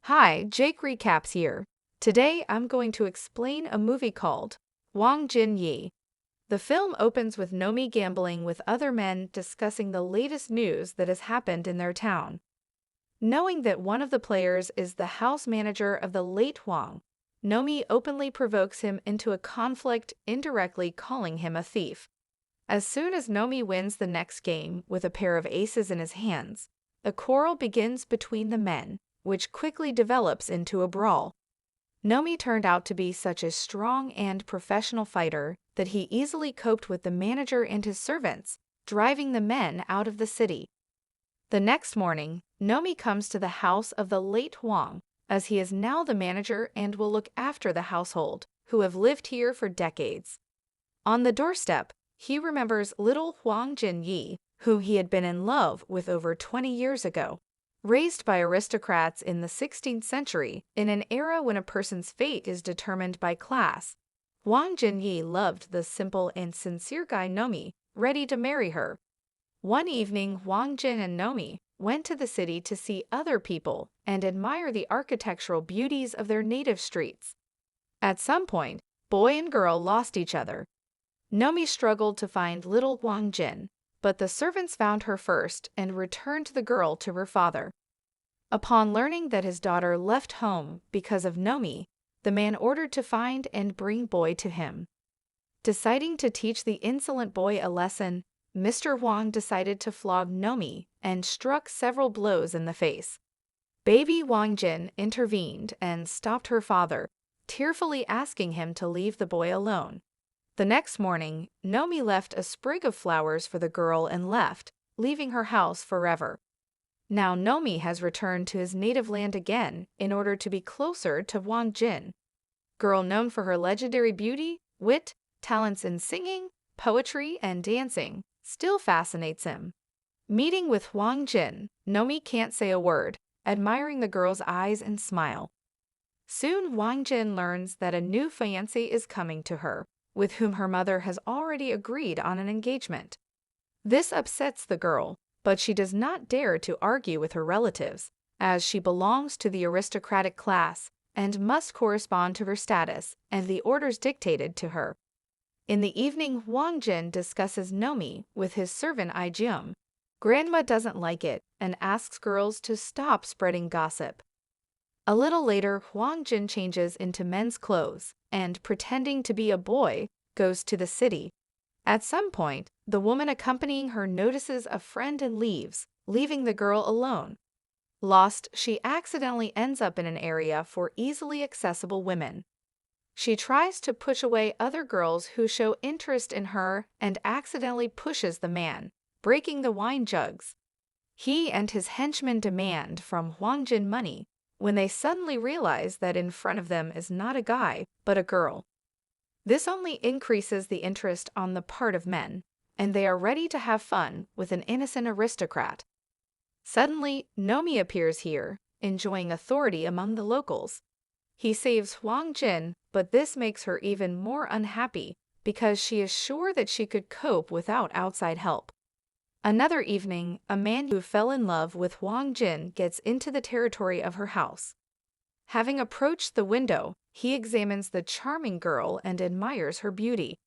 Hi, Jake Recaps here. Today I'm going to explain a movie called Wang Jin Yi. The film opens with Nomi gambling with other men discussing the latest news that has happened in their town. Knowing that one of the players is the house manager of the late Wang, Nomi openly provokes him into a conflict, indirectly calling him a thief. As soon as Nomi wins the next game with a pair of aces in his hands, a quarrel begins between the men, which quickly develops into a brawl. Nomi turned out to be such a strong and professional fighter that he easily coped with the manager and his servants, driving the men out of the city. The next morning, Nomi comes to the house of the late Wang, as he is now the manager and will look after the household, who have lived here for decades. On the doorstep, he remembers little Wang Jin Yi, whom he had been in love with over 20 years ago. Raised by aristocrats in the 16th century, in an era when a person's fate is determined by class, Wang Jin Yi loved the simple and sincere guy Nomi, ready to marry her. One evening, Wang Jin and Nomi went to the city to see other people and admire the architectural beauties of their native streets. At some point, boy and girl lost each other. Nomi struggled to find little Wang Jin, but the servants found her first and returned the girl to her father. Upon learning that his daughter left home because of Nomi, the man ordered to find and bring boy to him. Deciding to teach the insolent boy a lesson, Mr. Wang decided to flog Nomi and struck several blows in the face. Baby Wang Jin intervened and stopped her father, tearfully asking him to leave the boy alone. The next morning, Nomi left a sprig of flowers for the girl and left, leaving her house forever. Now Nomi has returned to his native land again in order to be closer to Wang Jin. Girl known for her legendary beauty, wit, talents in singing, poetry, and dancing, still fascinates him. Meeting with Wang Jin, Nomi can't say a word, admiring the girl's eyes and smile. Soon Wang Jin learns that a new fiancé is coming to her, with whom her mother has already agreed on an engagement. This upsets the girl, but she does not dare to argue with her relatives, as she belongs to the aristocratic class and must correspond to her status and the orders dictated to her. In the evening, Wang Jin discusses Nomi with his servant Ai-jium. Grandma doesn't like it and asks girls to stop spreading gossip. A little later, Wang Jin changes into men's clothes and, pretending to be a boy, goes to the city. At some point, the woman accompanying her notices a friend and leaves, leaving the girl alone. Lost, she accidentally ends up in an area for easily accessible women. She tries to push away other girls who show interest in her and accidentally pushes the man, breaking the wine jugs. He and his henchmen demand from Wang Jin money, when they suddenly realize that in front of them is not a guy, but a girl. This only increases the interest on the part of men, and they are ready to have fun with an innocent aristocrat. Suddenly, Nomi appears here, enjoying authority among the locals. He saves Wang Jin, but this makes her even more unhappy because she is sure that she could cope without outside help. Another evening, a man who fell in love with Wang Jin gets into the territory of her house. Having approached the window, he examines the charming girl and admires her beauty.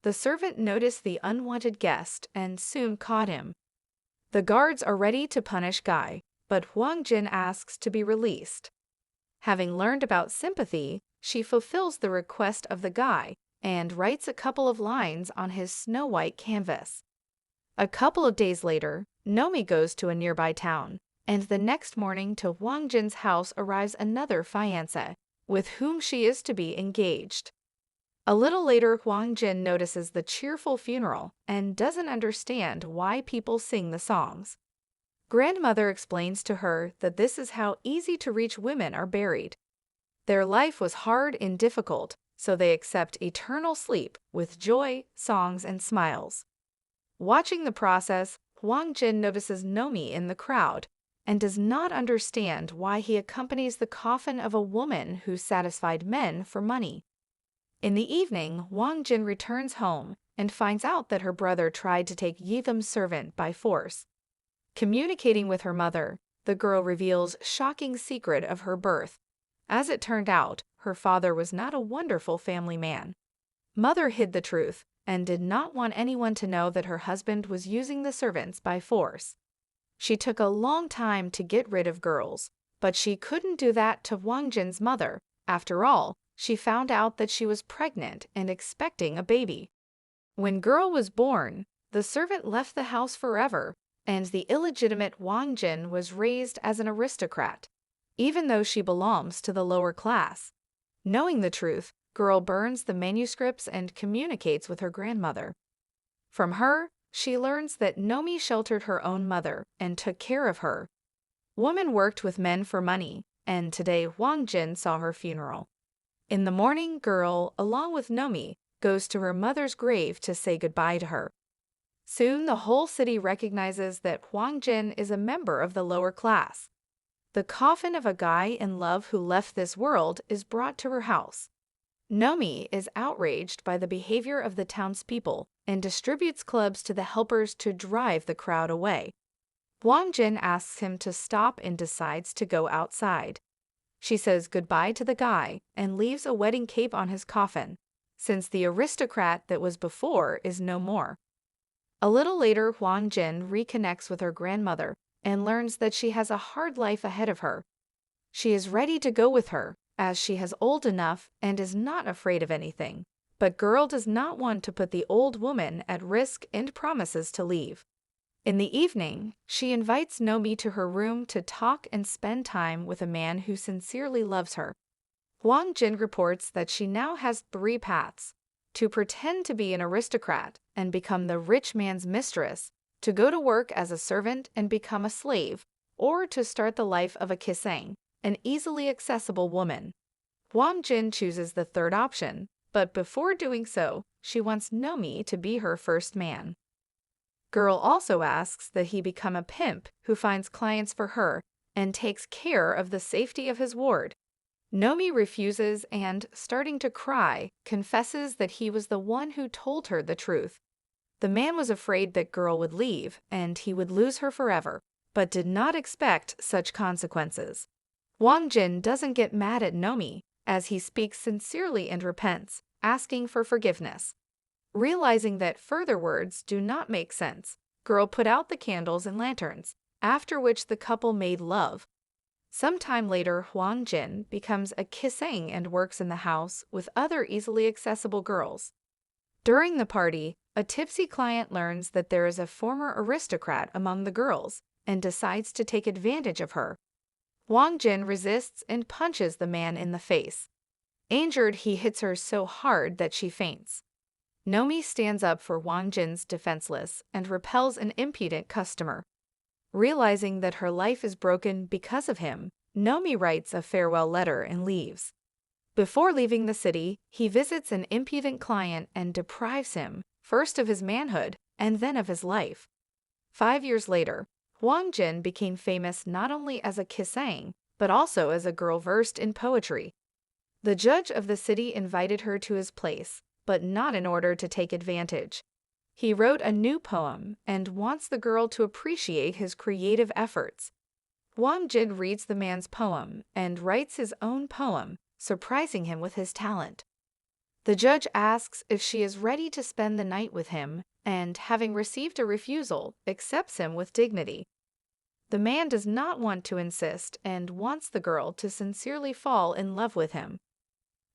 The servant noticed the unwanted guest and soon caught him. The guards are ready to punish Guy, but Wang Jin asks to be released. Having learned about sympathy, she fulfills the request of the guy and writes a couple of lines on his snow-white canvas. A couple of days later, Nomi goes to a nearby town, and the next morning to Wang Jin's house arrives another fiancé, with whom she is to be engaged. A little later, Wang Jin notices the cheerful funeral and doesn't understand why people sing the songs. Grandmother explains to her that this is how easy-to-reach women are buried. Their life was hard and difficult, so they accept eternal sleep with joy, songs, and smiles. Watching the process, Wang Jin notices Nomi in the crowd and does not understand why he accompanies the coffin of a woman who satisfied men for money. In the evening, Wang Jin returns home and finds out that her brother tried to take Yithum's servant by force. Communicating with her mother, the girl reveals shocking secret of her birth. As it turned out, her father was not a wonderful family man. Mother hid the truth and did not want anyone to know that her husband was using the servants by force. She took a long time to get rid of girls, but she couldn't do that to Wang Jin's mother. After all, she found out that she was pregnant and expecting a baby. When girl was born, the servant left the house forever, and the illegitimate Wang Jin was raised as an aristocrat, even though she belongs to the lower class. Knowing the truth, girl burns the manuscripts and communicates with her grandmother. From her, she learns that Nomi sheltered her own mother and took care of her. Woman worked with men for money, and today Wang Jin saw her funeral. In the morning, girl, along with Nomi, goes to her mother's grave to say goodbye to her. Soon, the whole city recognizes that Wang Jin is a member of the lower class. The coffin of a guy in love who left this world is brought to her house. Nomi is outraged by the behavior of the townspeople and distributes clubs to the helpers to drive the crowd away. Wang Jin asks him to stop and decides to go outside. She says goodbye to the guy and leaves a wedding cape on his coffin, since the aristocrat that was before is no more. A little later, Wang Jin reconnects with her grandmother and learns that she has a hard life ahead of her. She is ready to go with her, as she is old enough and is not afraid of anything. But girl does not want to put the old woman at risk and promises to leave. In the evening, she invites Nomi to her room to talk and spend time with a man who sincerely loves her. Wang Jin reports that she now has 3 paths: to pretend to be an aristocrat and become the rich man's mistress, to go to work as a servant and become a slave, or to start the life of a kisang, an easily accessible woman. Wang Jin chooses the third option, but before doing so, she wants Nomi to be her first man. Girl also asks that he become a pimp who finds clients for her and takes care of the safety of his ward. Nomi refuses and, starting to cry, confesses that he was the one who told her the truth. The man was afraid that girl would leave and he would lose her forever, but did not expect such consequences. Wang Jin doesn't get mad at Nomi, as he speaks sincerely and repents, asking for forgiveness. Realizing that further words do not make sense, girl put out the candles and lanterns, after which the couple made love. Sometime later, Wang Jin becomes a kisang and works in the house with other easily accessible girls. During the party, a tipsy client learns that there is a former aristocrat among the girls and decides to take advantage of her. Wang Jin resists and punches the man in the face. Injured, he hits her so hard that she faints. Nomi stands up for Wang Jin's defenseless and repels an impudent customer. Realizing that her life is broken because of him, Nomi writes a farewell letter and leaves. Before leaving the city, he visits an impudent client and deprives him, first of his manhood and then of his life. 5 years later, Wang Jin became famous not only as a kisang, but also as a girl versed in poetry. The judge of the city invited her to his place, but not in order to take advantage. He wrote a new poem and wants the girl to appreciate his creative efforts. Wang Jin reads the man's poem and writes his own poem, surprising him with his talent. The judge asks if she is ready to spend the night with him, and, having received a refusal, accepts him with dignity. The man does not want to insist and wants the girl to sincerely fall in love with him.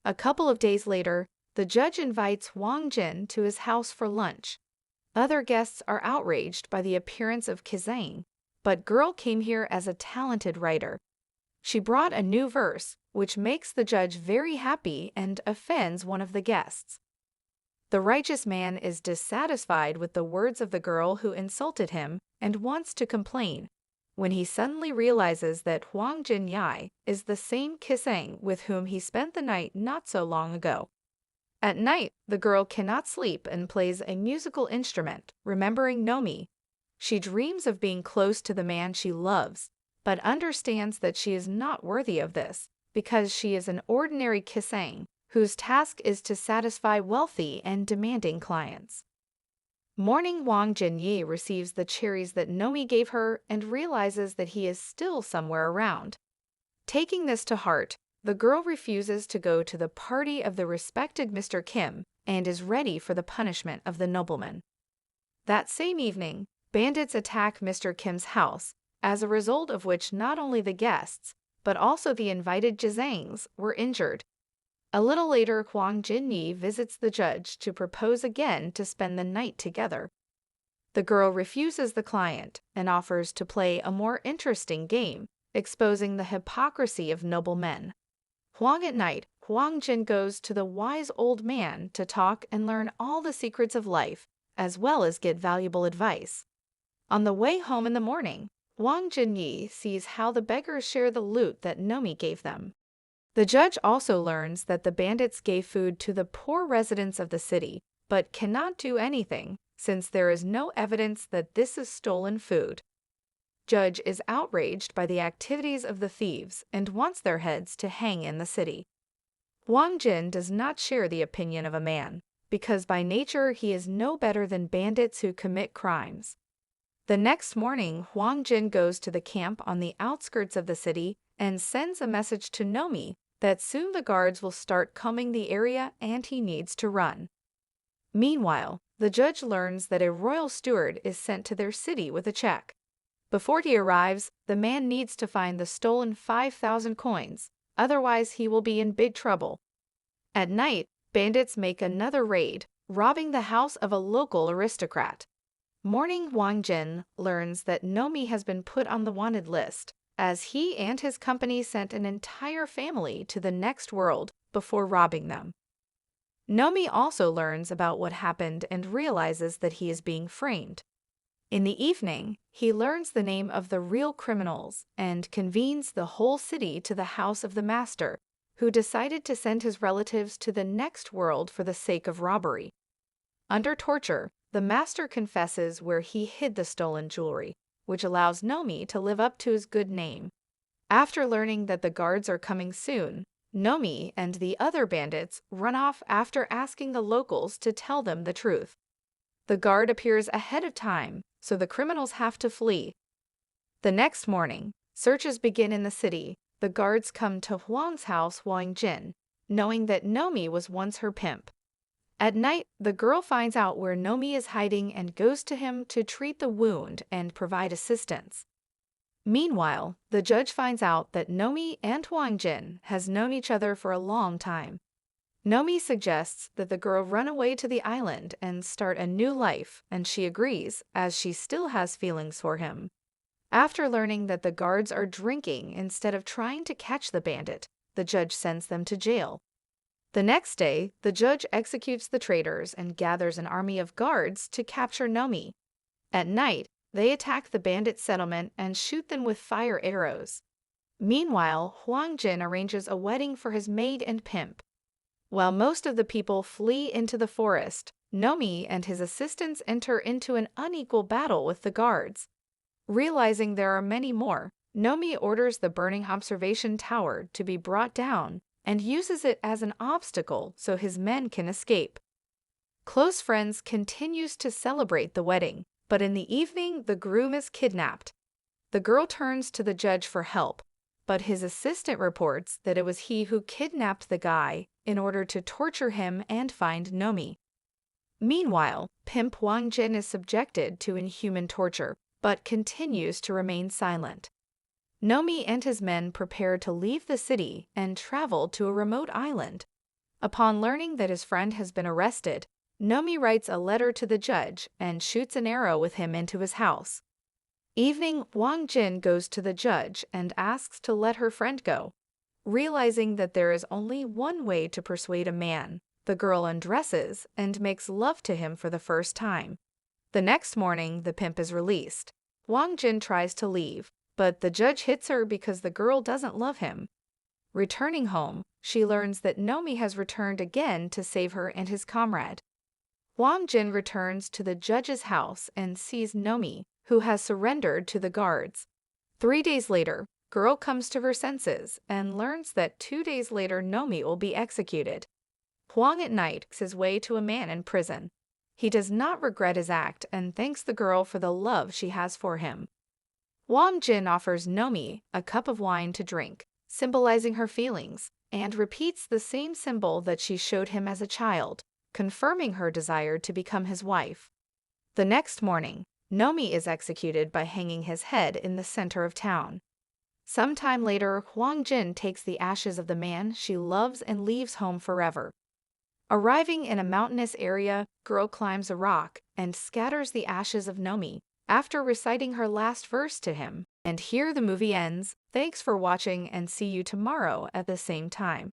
A couple of days later, the judge invites Wang Jin to his house for lunch. Other guests are outraged by the appearance of kisang, but girl came here as a talented writer. She brought a new verse, which makes the judge very happy and offends one of the guests. The righteous man is dissatisfied with the words of the girl who insulted him and wants to complain, when he suddenly realizes that Wang Jinyai is the same kisang with whom he spent the night not so long ago. At night, the girl cannot sleep and plays a musical instrument, remembering Nomi. She dreams of being close to the man she loves, but understands that she is not worthy of this, because she is an ordinary kisang, whose task is to satisfy wealthy and demanding clients. Morning Wang Jinyi receives the cherries that Nomi gave her and realizes that he is still somewhere around. Taking this to heart, the girl refuses to go to the party of the respected Mr. Kim and is ready for the punishment of the nobleman. That same evening, bandits attack Mr. Kim's house, as a result of which not only the guests, but also the invited Jizangs were injured. A little later, Huang Jinyi visits the judge to propose again to spend the night together. The girl refuses the client and offers to play a more interesting game, exposing the hypocrisy of noble men. At night, Huang Jin goes to the wise old man to talk and learn all the secrets of life, as well as get valuable advice. On the way home in the morning, Wang Jinyi sees how the beggars share the loot that Nomi gave them. The judge also learns that the bandits gave food to the poor residents of the city, but cannot do anything since there is no evidence that this is stolen food. Judge is outraged by the activities of the thieves and wants their heads to hang in the city. Wang Jin does not share the opinion of a man, because by nature he is no better than bandits who commit crimes. The next morning, Huang Jin goes to the camp on the outskirts of the city and sends a message to Nomi that soon the guards will start combing the area and he needs to run. Meanwhile, the judge learns that a royal steward is sent to their city with a check. Before he arrives, the man needs to find the stolen 5,000 coins, otherwise he will be in big trouble. At night, bandits make another raid, robbing the house of a local aristocrat. Morning Wang Jin learns that Nomi has been put on the wanted list, as he and his company sent an entire family to the next world before robbing them. Nomi also learns about what happened and realizes that he is being framed. In the evening, he learns the name of the real criminals and convenes the whole city to the house of the master, who decided to send his relatives to the next world for the sake of robbery. Under torture, the master confesses where he hid the stolen jewelry, which allows Nomi to live up to his good name. After learning that the guards are coming soon, Nomi and the other bandits run off after asking the locals to tell them the truth. The guard appears ahead of time, so the criminals have to flee. The next morning, searches begin in the city. The guards come to Huang's house, Wang Jin, knowing that Nomi was once her pimp. At night, the girl finds out where Nomi is hiding and goes to him to treat the wound and provide assistance. Meanwhile, the judge finds out that Nomi and Wang Jin has known each other for a long time. Nomi suggests that the girl run away to the island and start a new life, and she agrees, as she still has feelings for him. After learning that the guards are drinking instead of trying to catch the bandit, the judge sends them to jail. The next day, the judge executes the traitors and gathers an army of guards to capture Nomi. At night, they attack the bandit settlement and shoot them with fire arrows. Meanwhile, Huang Jin arranges a wedding for his maid and pimp. While most of the people flee into the forest, Nomi and his assistants enter into an unequal battle with the guards. Realizing there are many more, Nomi orders the burning observation tower to be brought down and uses it as an obstacle so his men can escape. Close Friends continues to celebrate the wedding, but in the evening the groom is kidnapped. The girl turns to the judge for help, but his assistant reports that it was he who kidnapped the guy in order to torture him and find Nomi. Meanwhile, pimp Wang Jin is subjected to inhuman torture, but continues to remain silent. Nomi and his men prepare to leave the city and travel to a remote island. Upon learning that his friend has been arrested, Nomi writes a letter to the judge and shoots an arrow with him into his house. Evening, Wang Jin goes to the judge and asks to let her friend go. Realizing that there is only one way to persuade a man, the girl undresses and makes love to him for the first time. The next morning, the pimp is released. Wang Jin tries to leave, but the judge hits her because the girl doesn't love him. Returning home, she learns that Nomi has returned again to save her and his comrade. Wang Jin returns to the judge's house and sees Nomi, who has surrendered to the guards. 3 days later, girl comes to her senses and learns that 2 days later Nomi will be executed. Huang at night makes his way to a man in prison. He does not regret his act and thanks the girl for the love she has for him. Wang Jin offers Nomi a cup of wine to drink, symbolizing her feelings, and repeats the same symbol that she showed him as a child, confirming her desire to become his wife. The next morning, Nomi is executed by hanging his head in the center of town. Sometime later, Wang Jin takes the ashes of the man she loves and leaves home forever. Arriving in a mountainous area, girl climbs a rock and scatters the ashes of Nomi after reciting her last verse to him. And here the movie ends. Thanks for watching and see you tomorrow at the same time.